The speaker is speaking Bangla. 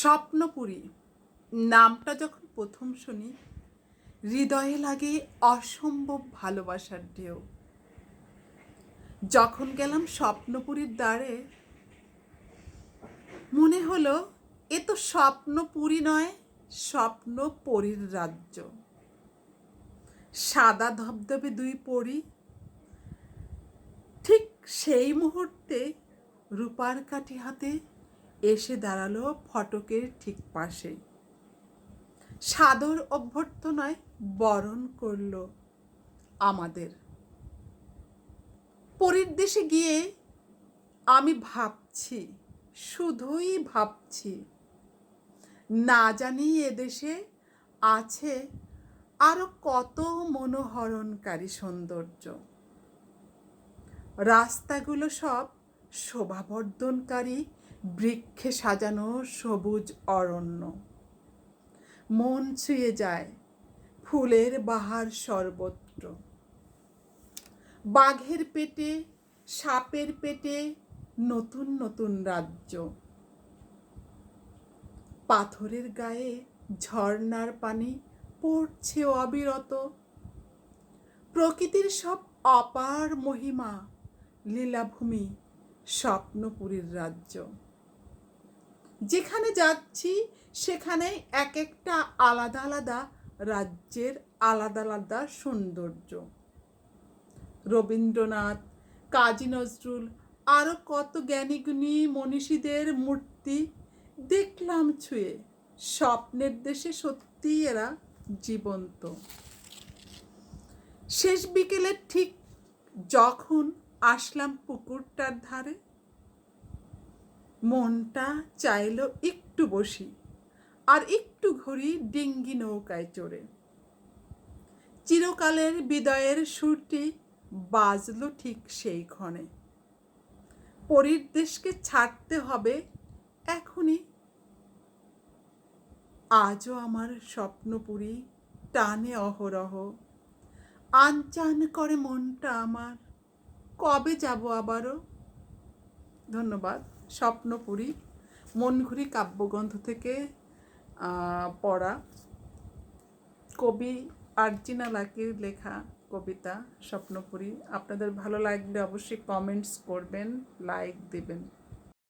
স্বপ্নপুরী নামটা যখন প্রথম শুনি হৃদয়ে লাগে অসম্ভব ভালোবাসার ঢেউ। যখন গেলাম স্বপ্নপুরীর দ্বারে মনে হলো এ তো স্বপ্নপুরী নয়, স্বপ্নপরীর রাজ্য। সাদা ধবধবে দুই পরী, ঠিক সেই মুহূর্তে রূপার কাঠি হাতে এসে দাঁড়ালো ফটকের ঠিক পাশে। সাদর অভ্যর্থনায় বরণ করলো আমাদের। পরীর দেশে গিয়ে আমি ভাবছি, শুধুই ভাবছি, না জানি এদেশে আছে আরো কত মনোহরণকারী সৌন্দর্য। রাস্তাগুলো সব শোভাবর্ধনকারী বৃক্ষে সাজানো সবুজ অরণ্য। মন ছুঁয়ে যায় ফুলের বাহার সর্বত্র। বাঘের পেটে, সাপের পেটে নতুন নতুন রাজ্য। পাথরের গায়ে ঝর্ণার পানি পড়ছে অবিরত। প্রকৃতির সব অপার মহিমা লীলাভূমি স্বপ্নপুরীর রাজ্য। যেখানে যাচ্ছি সেখানে এক একটা আলাদা আলাদা রাজ্যের আলাদা আলাদা সৌন্দর্য। রবীন্দ্রনাথ, কাজী নজরুল, আরো কত জ্ঞানীগুণী মনীষীদের মূর্তি দেখলাম ছুঁয়ে। স্বপ্নের দেশে সত্যি এরা জীবন্ত। শেষ বিকেলে ঠিক যখন আসলাম পুকুরটার ধারে, মনটা চাইলো একটু বসি আর একটু ঘুরি ডিঙ্গি নৌকায় চড়ে। চিরকালের বিদায়ের সুরটি বাজলো ঠিক সেই ক্ষণে। পরীর দেশকে ছাড়তে হবে এখনই। আজও আমার স্বপ্নপুরী টানে অহরহ। আনচান করে মনটা আমার, কবে যাব আবারও। ধন্যবাদ। স্বপ্নপুরী মনঘুরি কাব্যগ্রন্থ থেকে পড়া, কবি আরজিনা লাকির লেখা কবিতা স্বপ্নপুরী। আপনাদের ভালো লাগলে অবশ্যই কমেন্টস করবেন, লাইক দেবেন।